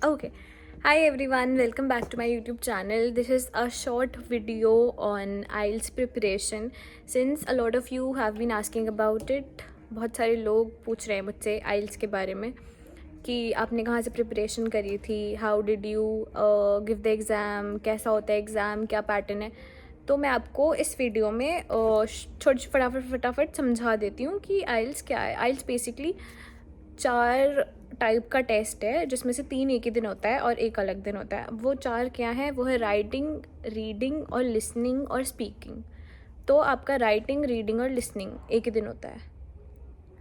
Okay. Hi everyone, welcome back to my YouTube channel. This is a short video on IELTS preparation. Since a lot of you have been asking about it, बहुत सारे लोग पूछ रहे हैं मुझसे IELTS के बारे में कि आपने कहाँ से प्रिपरेशन करी थी, how did you give the exam, कैसा होता है एग्ज़ाम, क्या पैटर्न है। तो मैं आपको इस वीडियो में छोटी फटाफट समझा देती हूँ कि IELTS क्या है। IELTS बेसिकली 4 टाइप का टेस्ट है जिसमें से 3 एक ही दिन होता है और एक अलग दिन होता है। वो 4 क्या है, वो है राइटिंग, रीडिंग और लिसनिंग और स्पीकिंग। तो आपका राइटिंग, रीडिंग और लिसनिंग एक ही दिन होता है।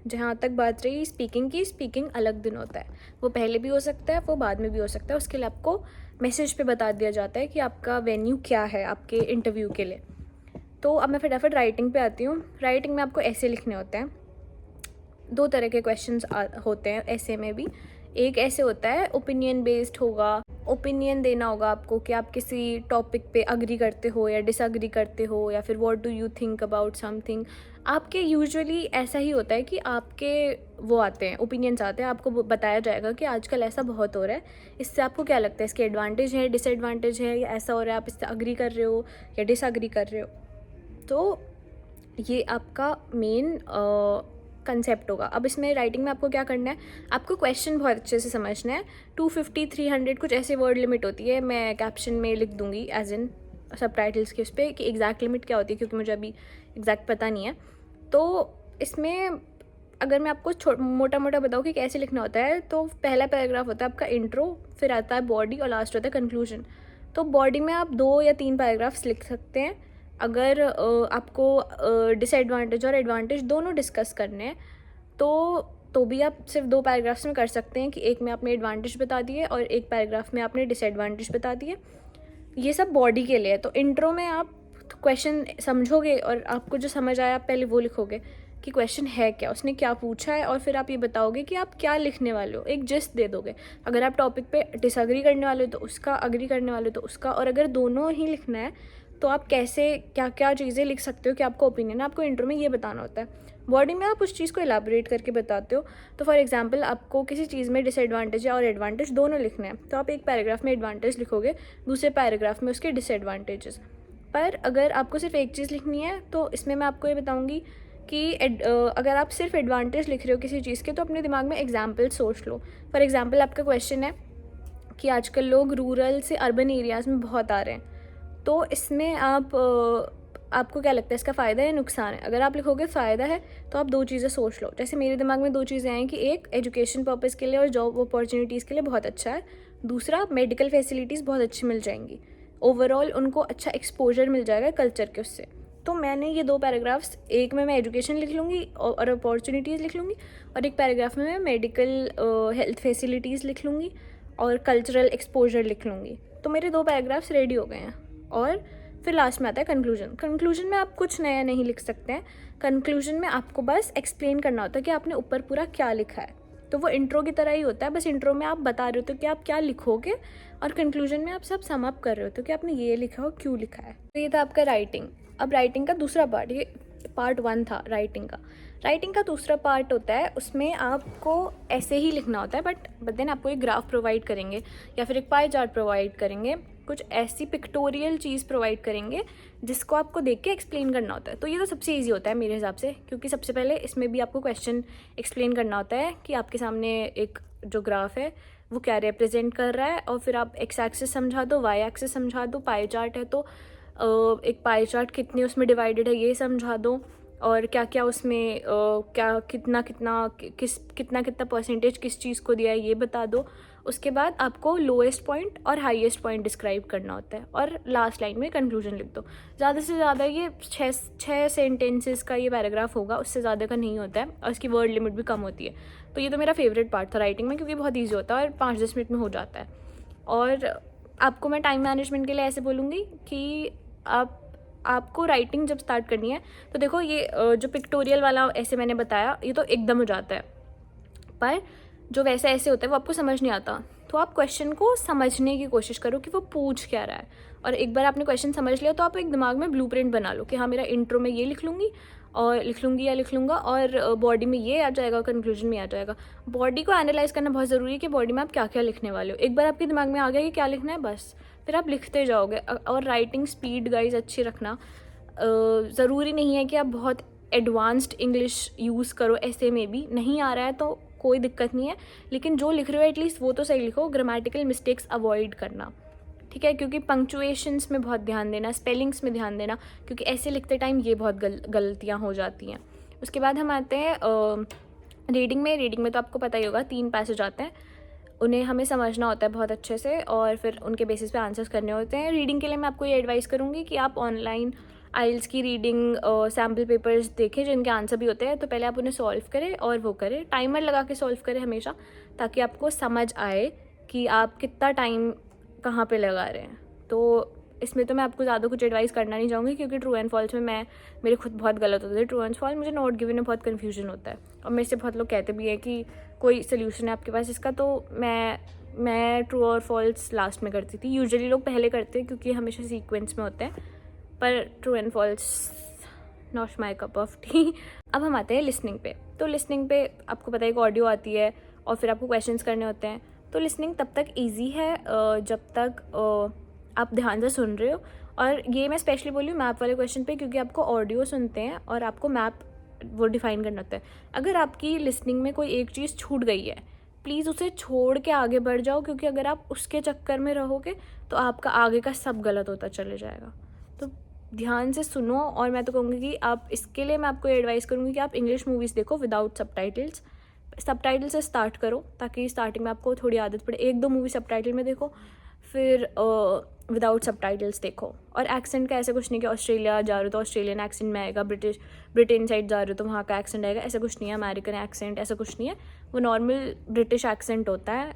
जहाँ तक बात रही स्पीकिंग की, स्पीकिंग अलग दिन होता है। वो पहले भी हो सकता है, वो बाद में भी हो सकता है। उसके लिए आपको मैसेज पे बता दिया जाता है कि आपका वेन्यू क्या है आपके इंटरव्यू के लिए। तो अब मैं फटाफट राइटिंग पे आती हूँ। राइटिंग में आपको ऐसे लिखने होते हैं। 2 तरह के क्वेश्चंस होते हैं ऐसे में भी। एक ऐसे होता है ओपिनियन बेस्ड होगा, ओपिनियन देना होगा आपको कि आप किसी टॉपिक पे अग्री करते हो या डिसअग्री करते हो, या फिर what do you think about something. आपके यूजुअली ऐसा ही होता है कि आपके वो आते हैं, ओपिनियंस आते हैं, आपको बताया जाएगा कि आजकल ऐसा बहुत हो रहा है, इससे आपको क्या लगता है, इसके एडवांटेज है, डिसएडवांटेज है, या ऐसा हो रहा है आप इससे अग्री कर रहे हो या डिसअग्री कर रहे हो। तो ये आपका मेन कंसेप्ट होगा। अब इसमें राइटिंग में आपको क्या करना है, आपको क्वेश्चन बहुत अच्छे से समझना है। 250 300 कुछ ऐसे वर्ड लिमिट होती है, मैं कैप्शन में लिख दूंगी एज इन सब टाइटल्स के उस पर कि एग्जैक्ट लिमिट क्या होती है, क्योंकि मुझे अभी एग्जैक्ट पता नहीं है। तो इसमें अगर मैं आपको मोटा मोटा बताऊँ कि कैसे लिखना होता है, तो पहला पैराग्राफ होता है आपका इंट्रो, फिर आता है बॉडी और लास्ट होता है कंक्लूजन। तो बॉडी में आप 2 या 3 पैराग्राफ्स लिख सकते हैं। अगर आपको डिसएडवांटेज और एडवांटेज दोनों डिस्कस करने हैं तो भी आप सिर्फ 2 पैराग्राफ्स में कर सकते हैं कि एक में आपने एडवांटेज बता दिए और एक पैराग्राफ में आपने डिसएडवांटेज बता दिए। ये सब बॉडी के लिए है। तो इंट्रो में आप क्वेश्चन समझोगे और आपको जो समझ आया आप पहले वो लिखोगे कि क्वेश्चन है क्या, उसने क्या पूछा है, और फिर आप ये बताओगे कि आप क्या लिखने वाले हो, एक जिस्ट दे दोगे। अगर आप टॉपिक पे डिसअग्री करने वाले हो तो उसका, अग्री करने वाले हो तो उसका, और अगर दोनों ही लिखना है तो आप कैसे क्या क्या चीज़ें लिख सकते हो कि आपका ओपिनियन है, आपको इंट्रो में ये बताना होता है। बॉडी में आप उस चीज़ को एलाबोरेट करके बताते हो। तो फॉर एग्जांपल आपको किसी चीज़ में डिसएडवांटेज और एडवांटेज दोनों लिखने हैं, तो आप एक पैराग्राफ में एडवांटेज लिखोगे, दूसरे पैराग्राफ में उसके डिसएडवांटेजेस। पर अगर आपको सिर्फ एक चीज़ लिखनी है तो इसमें मैं आपको ये बताऊँगी कि अगर आप सिर्फ एडवांटेज लिख रहे हो किसी चीज़ के, तो अपने दिमाग में एग्जाम्पल सोच लो। फॉर एग्जाम्पल आपका क्वेश्चन है कि आजकल लोग रूरल से अर्बन एरियाज़ में बहुत आ रहे हैं, तो इसमें आपको क्या लगता है, इसका फ़ायदा है नुकसान है। अगर आप लिखोगे फ़ायदा है तो आप 2 चीज़ें सोच लो। जैसे मेरे दिमाग में 2 चीज़ें आई कि एक एजुकेशन पर्पज़ के लिए और जॉब अपॉर्चुनिटीज़ के लिए बहुत अच्छा है, दूसरा मेडिकल फैसिलिटीज़ बहुत अच्छी मिल जाएंगी, ओवरऑल उनको अच्छा एक्सपोजर मिल जाएगा कल्चर के उससे। तो मैंने ये 2 पैराग्राफ्स, एक में मैं एजुकेशन लिख लूँगी और अपॉर्चुनिटीज़ लिख लूँगी, और एक पैराग्राफ में मैं मेडिकल हेल्थ फैसिलिटीज़ लिख लूँगी और कल्चरल एक्सपोजर लिख लूँगी। तो मेरे 2 पैराग्राफ्स रेडी हो गए हैं। और फिर लास्ट में आता है कंक्लूजन। कंक्लूजन में आप कुछ नया नहीं लिख सकते हैं। कंक्लूजन में आपको बस एक्सप्लेन करना होता है कि आपने ऊपर पूरा क्या लिखा है। तो वो इंट्रो की तरह ही होता है, बस इंट्रो में आप बता रहे हो कि आप क्या लिखोगे, और कंक्लूजन में आप सब सम अप कर रहे हो कि आपने ये लिखा हो, क्यों लिखा है। तो ये था आपका राइटिंग। अब राइटिंग का दूसरा पार्ट, ये पार्ट 1 था राइटिंग का। राइटिंग का दूसरा पार्ट होता है, उसमें आपको ऐसे ही लिखना होता है, बट देन आपको एक ग्राफ प्रोवाइड करेंगे या फिर एक पाई चार्ट प्रोवाइड करेंगे, कुछ ऐसी पिक्टोरियल चीज़ प्रोवाइड करेंगे जिसको आपको देख के एक्सप्लेन करना होता है। तो ये तो सबसे ईजी होता है मेरे हिसाब से, क्योंकि सबसे पहले इसमें भी आपको क्वेश्चन एक्सप्लेन करना होता है कि आपके सामने एक जो ग्राफ है वो क्या रिप्रेजेंट कर रहा है, और फिर आप एक्स एक्सिस समझा दो, वाई एक्सिस समझा दो, पाई चार्ट है तो एक पाई चार्ट कितने उसमें डिवाइडेड है ये समझा दो, और क्या क्या उसमें क्या कितना कितना परसेंटेज किस चीज़ को दिया है ये बता दो। उसके बाद आपको लोएस्ट पॉइंट और हाईएस्ट पॉइंट डिस्क्राइब करना होता है, और लास्ट लाइन में कंक्लूजन लिख दो। ज़्यादा से ज़्यादा ये 6 सेंटेंसेस का ये पैराग्राफ होगा, उससे ज़्यादा का नहीं होता है, और इसकी वर्ड लिमिट भी कम होती है। तो ये तो मेरा फेवरेट पार्ट था राइटिंग में, क्योंकि बहुत ईजी होता है और 5-10 मिनट में हो जाता है। और आपको मैं टाइम मैनेजमेंट के लिए ऐसे बोलूँगी कि आपको राइटिंग जब स्टार्ट करनी है तो देखो, ये जो पिक्टोरियल वाला ऐसे मैंने बताया ये तो एकदम हो जाता है, पर जो वैसे ऐसे होता है वो आपको समझ नहीं आता। तो आप क्वेश्चन को समझने की कोशिश करो कि वो पूछ क्या रहा है, और एक बार आपने क्वेश्चन समझ लिया तो आप एक दिमाग में ब्लूप्रिंट बना लो कि हाँ, मेरा इंट्रो में ये लिख लूँगी और लिख लूँगी या लिख लूँगा और बॉडी में ये आ जाएगा, कंक्लूजन में आ जाएगा। बॉडी को एनालाइज करना बहुत ज़रूरी है कि बॉडी में आप क्या क्या लिखने वाले हो। एक बार आपके दिमाग में आ गया कि क्या लिखना है, बस फिर आप लिखते जाओगे। और राइटिंग स्पीड गाइज अच्छी रखना। ज़रूरी नहीं है कि आप बहुत एडवांस्ड इंग्लिश यूज़ करो, ऐसे में भी नहीं आ रहा है तो कोई दिक्कत नहीं है, लेकिन जो लिख रहे हो एटलीस्ट वो तो सही लिखो। ग्रामेटिकल मिस्टेक्स अवॉइड करना, ठीक है, क्योंकि पंक्चुएशंस में बहुत ध्यान देना, स्पेलिंग्स में ध्यान देना, क्योंकि ऐसे लिखते टाइम ये बहुत गलतियाँ हो जाती हैं। उसके बाद हम आते हैं रीडिंग में। रीडिंग में तो आपको पता ही होगा 3 पैसेज आते हैं, उन्हें हमें समझना होता है बहुत अच्छे से और फिर उनके बेसिस पे आंसर्स करने होते हैं। रीडिंग के लिए मैं आपको ये एडवाइस करूँगी कि आप ऑनलाइन आइल्स की रीडिंग सैम्पल पेपर्स देखें जिनके आंसर भी होते हैं, तो पहले आप उन्हें सॉल्व करें और वो करें, टाइमर लगा के सॉल्व करें हमेशा, ताकि आपको समझ आए कि आप कितना टाइम कहाँ पे लगा रहे हैं। तो इसमें तो मैं आपको ज़्यादा कुछ एडवाइस करना नहीं चाहूँगी, क्योंकि ट्रू एंड फॉल्स में मेरे खुद बहुत गलत होते थे। ट्रू एंड फॉल्स मुझे नोट गिवन में बहुत कन्फ्यूजन होता है और मेरे से बहुत लोग कहते भी हैं कि कोई सोल्यूशन है आपके पास इसका, तो मैं ट्रू और फॉल्स लास्ट में करती थी। यूजुअली लोग पहले करते हैं क्योंकि हमेशा सीक्वेंस में होते हैं, पर true and false not my cup of tea. अब हम आते हैं लिसनिंग पे। तो लिसनिंग पे आपको पता है एक ऑडियो आती है और फिर आपको क्वेश्चंस करने होते हैं। तो लिसनिंग तब तक ईजी है जब तक आप ध्यान से सुन रहे हो। और ये मैं स्पेशली बोली हूँ मैप वाले क्वेश्चन पे, क्योंकि आपको ऑडियो सुनते हैं और आपको मैप वो डिफाइन करना होता है। अगर आपकी लिसनिंग में कोई एक चीज़ छूट गई है, प्लीज़ उसे छोड़ के आगे बढ़ जाओ, क्योंकि अगर आप उसके चक्कर में रहोगे तो आपका आगे का सब गलत होता चले जाएगा। तो ध्यान से सुनो। और मैं तो कहूँगी कि आप इसके लिए मैं आपको एडवाइस करूँगी कि आप इंग्लिश मूवीज़ देखो विदाउट सबटाइटल्स। सबटाइटल से स्टार्ट करो ताकि स्टार्टिंग में आपको थोड़ी आदत पड़े। 1-2 मूवी सबटाइटल में देखो, फिर विदाउट सबटाइटल्स देखो। और एक्सेंट का ऐसा कुछ नहीं कि ऑस्ट्रेलिया जा रहे हो तो ऑस्ट्रेलियन एक्सेंट में आएगा, ब्रिटेन साइड जा रहे हो तो वहाँ का एक्सेंट आएगा, ऐसा कुछ नहीं है। अमेरिकन एक्सेंट ऐसा कुछ नहीं है, वो नॉर्मल ब्रिटिश एक्सेंट होता है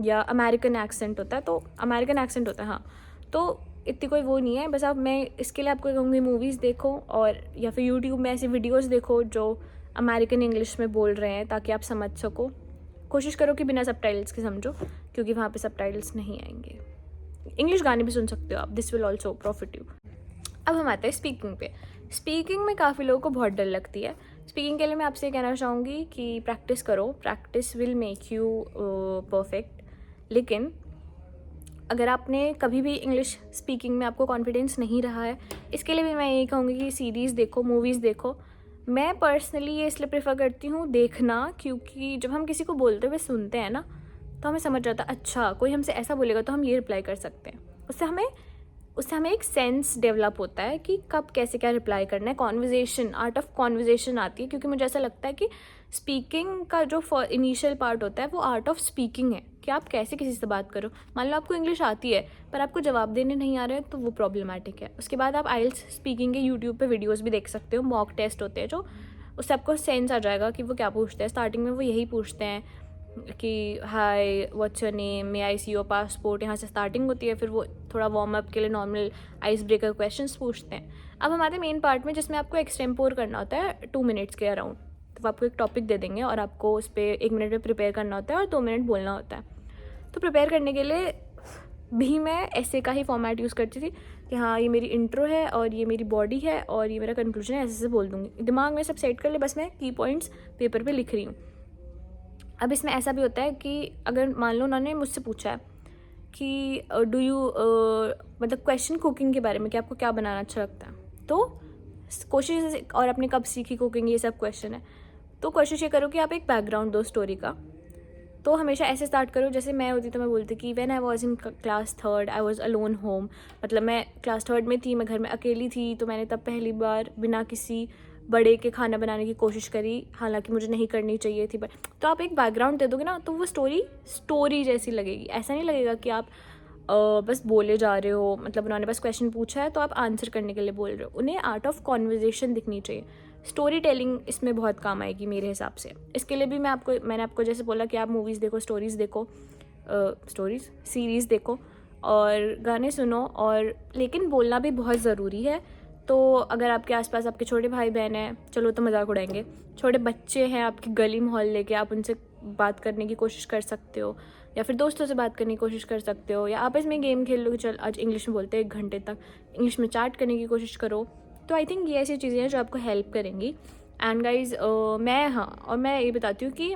या अमेरिकन एक्सेंट होता है, तो अमेरिकन एक्सेंट होता है, हाँ। तो इतनी कोई वो नहीं है। बस आप, मैं इसके लिए आपको कहूँगी मूवीज़ देखो और या फिर यूट्यूब में ऐसी वीडियोज़ देखो जो अमेरिकन इंग्लिश में बोल रहे हैं, ताकि आप समझ सको। कोशिश करो कि बिना सबटाइटल्स के समझो, क्योंकि वहाँ पे सबटाइटल्स नहीं आएंगे। इंग्लिश गाने भी सुन सकते हो आप, this will also profit you. अब हम आते हैं स्पीकिंग पे। स्पीकिंग में काफ़ी लोगों को बहुत डर लगती है। स्पीकिंग के लिए मैं आपसे कहना चाहूँगी कि प्रैक्टिस करो, practice will make you perfect. लेकिन अगर आपने कभी भी इंग्लिश स्पीकिंग में आपको कॉन्फिडेंस नहीं रहा है, इसके लिए भी मैं यही कहूँगी कि सीरीज़ देखो, मूवीज़ देखो। मैं पर्सनली ये इसलिए प्रेफर करती हूँ देखना, क्योंकि जब हम किसी को बोलते हुए सुनते हैं ना, तो हमें समझ आता है अच्छा कोई हमसे ऐसा बोलेगा तो हम ये रिप्लाई कर सकते हैं। उससे हमें एक सेंस डेवलप होता है कि कब कैसे क्या रिप्लाई करना है। कॉन्वर्जेसन, आर्ट ऑफ कॉन्वर्जेसन आती है, क्योंकि मुझे ऐसा लगता है कि स्पीकिंग का जो इनिशियल पार्ट होता है वो आर्ट ऑफ स्पीकिंग है, कि आप कैसे किसी से बात करो। मान लो आपको इंग्लिश आती है पर आपको जवाब देने नहीं आ रहा है, तो वो प्रॉब्लमैटिक है। उसके बाद आप आइल्स स्पीकिंग के यूट्यूब पे वीडियोस भी देख सकते हो, मॉक टेस्ट होते हैं जो, उससे आपको सेंस आ जाएगा कि वो क्या पूछते हैं। स्टार्टिंग में वो यही पूछते हैं कि hi what's your name, may I see your passport, यहाँ से स्टार्टिंग होती है। फिर वो थोड़ा वार्म अप के लिए नॉर्मल आइस ब्रेकर क्वेश्चंस पूछते हैं। अब हमारे मेन पार्ट में जिसमें आपको एक्सटेम्पोर करना होता है 2 मिनट्स के अराउंड, तो वो आपको एक टॉपिक दे देंगे और आपको उस पर 1 मिनट में प्रिपेयर करना होता है और 2 मिनट बोलना होता है। तो प्रिपेयर करने के लिए भी मैं ऐसे का ही फॉर्मेट यूज़ करती थी कि हाँ ये मेरी इंट्रो है और ये मेरी बॉडी है और ये मेरा कंक्लूजन है, ऐसे बोल दूँगी। दिमाग में सब सेट कर ले, बस मैं की पॉइंट्स पेपर पे लिख रही हूँ। अब इसमें ऐसा भी होता है कि अगर मान लो उन्होंने मुझसे पूछा है कि डू यू मतलब क्वेश्चन कुकिंग के बारे में कि आपको क्या बनाना अच्छा लगता है, तो कोशिश, और आपने कब सीखी कुकिंग, ये सब क्वेश्चन है। तो कोशिश ये करो कि आप एक बैकग्राउंड दो स्टोरी का। तो हमेशा ऐसे स्टार्ट करो, जैसे मैं होती तो मैं बोलती कि when I was in class 3 I was alone home, मतलब मैं क्लास 3 में थी, मैं घर में अकेली थी, तो मैंने तब पहली बार बिना किसी बड़े के खाना बनाने की कोशिश करी, हालांकि मुझे नहीं करनी चाहिए थी। बट तो आप एक बैकग्राउंड दे दोगे ना, तो वो स्टोरी जैसी लगेगी। ऐसा नहीं लगेगा कि आप बस बोले जा रहे हो, मतलब उन्होंने बस क्वेश्चन पूछा है तो आप आंसर करने के लिए बोल रहे हो। उन्हें आर्ट ऑफ कॉन्वर्जेसन दिखनी चाहिए। स्टोरी टेलिंग इसमें बहुत काम आएगी मेरे हिसाब से। इसके लिए भी मैंने आपको जैसे बोला कि आप मूवीज़ देखो, सीरीज़ देखो और गाने सुनो, और लेकिन बोलना भी बहुत ज़रूरी है। तो अगर आपके आसपास आपके छोटे भाई बहन हैं, चलो तो मजाक उड़ाएंगे, छोटे बच्चे हैं आपकी गली मोहल्ले के, आप उनसे बात करने की कोशिश कर सकते हो, या फिर दोस्तों से बात करने की कोशिश कर सकते हो, या आपस में गेम खेल लो कि चल आज इंग्लिश में बोलते हैं 1 घंटे तक, इंग्लिश में चैट करने की कोशिश करो। तो आई थिंक ये ऐसी चीज़ें हैं जो आपको हेल्प करेंगी. एंड गाइज मैं ये बताती हूँ कि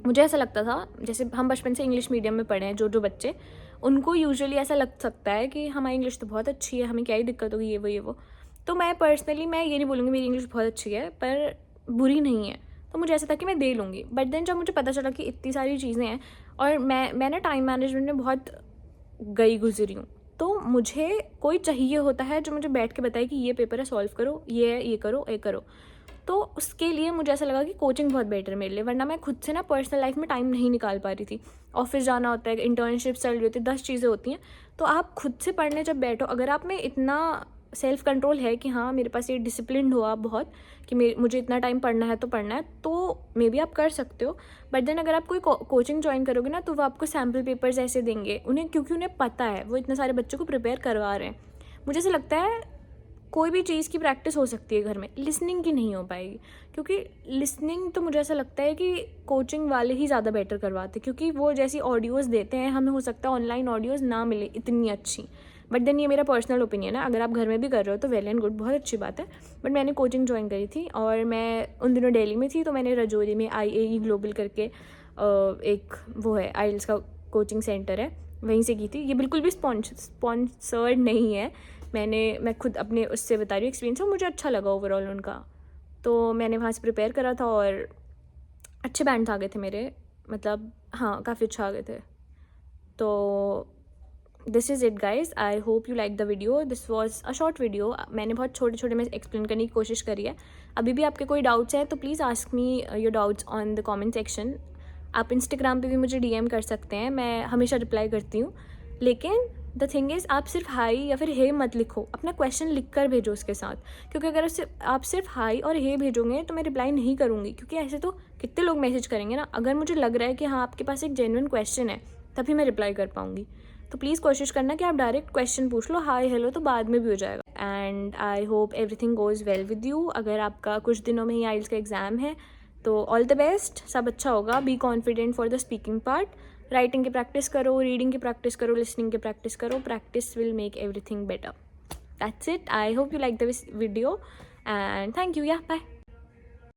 मुझे ऐसा लगता था, जैसे हम बचपन से इंग्लिश मीडियम में पढ़े हैं, जो बच्चे, उनको यूजुअली ऐसा लग सकता है कि हमारी इंग्लिश तो बहुत अच्छी है, हमें क्या ही दिक्कत होगी, ये वो. तो मैं पर्सनली मैं ये नहीं बोलूँगी मेरी इंग्लिश बहुत अच्छी है, पर बुरी नहीं है. तो मुझे ऐसा था कि मैं दे लूँगी. बट देन जब मुझे पता चला कि इतनी सारी चीज़ें हैं और मैं ना टाइम मैनेजमेंट में बहुत गई गुजरी हूँ, तो मुझे कोई चाहिए होता है जो मुझे बैठ के बताए कि ये पेपर है, सॉल्व करो, ये करो, ये करो. तो उसके लिए मुझे ऐसा लगा कि कोचिंग बहुत बेटर है मेरे लिए, वरना मैं खुद से ना पर्सनल लाइफ में टाइम नहीं निकाल पा रही थी. ऑफिस जाना होता है, इंटर्नशिप चल रही होती है, 10 चीज़ें होती हैं. तो आप खुद से पढ़ने जब बैठो, अगर आप में इतना सेल्फ कंट्रोल है कि हाँ मेरे पास ये डिसिप्लिन हो आप बहुत, कि मुझे इतना टाइम पढ़ना है, तो मे बी आप कर सकते हो. बट देन अगर आप कोई कोचिंग ज्वाइन करोगे ना, तो वो आपको सैम्पल पेपर्स ऐसे देंगे उन्हें, क्योंकि उन्हें पता है वो इतने सारे बच्चों को प्रिपेयर करवा रहे हैं. मुझे ऐसा लगता है कोई भी चीज़ की प्रैक्टिस हो सकती है घर में, लिसनिंग की नहीं हो पाएगी. क्योंकि लिसनिंग तो मुझे ऐसा लगता है कि कोचिंग वाले ही ज़्यादा बेटर करवाते, क्योंकि वो जैसी ऑडियोज़ देते हैं, हमें हो सकता है ऑनलाइन ऑडियोज़ ना मिले इतनी अच्छी. बट देन ये मेरा पर्सनल ओपिनियन है, अगर आप घर में भी कर रहे हो तो वेल एंड गुड, बहुत अच्छी बात है. बट मैंने कोचिंग ज्वाइन करी थी और मैं उन दिनों दिल्ली में थी, तो मैंने रजौरी में IAE ग्लोबल करके एक वो है, आइल्स का कोचिंग सेंटर है, वहीं से की थी. ये बिल्कुल भी स्पॉन्सर्ड नहीं है, मैं खुद अपने उससे बता रही हूँ एक्सपीरियंस है, मुझे अच्छा लगा ओवरऑल उनका. तो मैंने वहाँ से प्रिपेयर करा था और अच्छे बैंड्स आ गए थे मेरे, मतलब हाँ काफ़ी अच्छा आ गए थे. तो this is it guys, I hope you like the video. This was a short video. मैंने बहुत छोटे छोटे में एक्सप्लेन करने की कोशिश करी है. अभी भी आपके कोई डाउट्स हैं तो please ask me your doubts on the comment section. आप इंस्टाग्राम पे भी मुझे DM कर सकते हैं, मैं हमेशा रिप्लाई करती हूँ. लेकिन द थिंग इज़, आप सिर्फ हाई या फिर हे मत लिखो, अपना क्वेश्चन लिख कर भेजो उसके साथ. क्योंकि अगर आप सिर्फ हाई और हे भेजोगे तो मैं रिप्लाई नहीं करूँगी, क्योंकि ऐसे तो कितने लोग मैसेज करेंगे ना. अगर मुझे लग रहा है कि हाँ आपके पास एक जेन्युइन क्वेश्चन है, तभी मैं रिप्लाई कर पाऊँगी. तो प्लीज़ कोशिश करना कि आप डायरेक्ट क्वेश्चन पूछ लो, हाय हेलो तो बाद में भी हो जाएगा. And I hope everything goes well with you. अगर आपका कुछ दिनों में ही आइल्स का एग्ज़ाम है तो ऑल द बेस्ट, सब अच्छा होगा. Be confident for the speaking part. Writing की प्रैक्टिस करो, रीडिंग की प्रैक्टिस करो, लिसनिंग की प्रैक्टिस करो. Practice will make everything better. That's it. I hope you like the video and thank you. या बाय.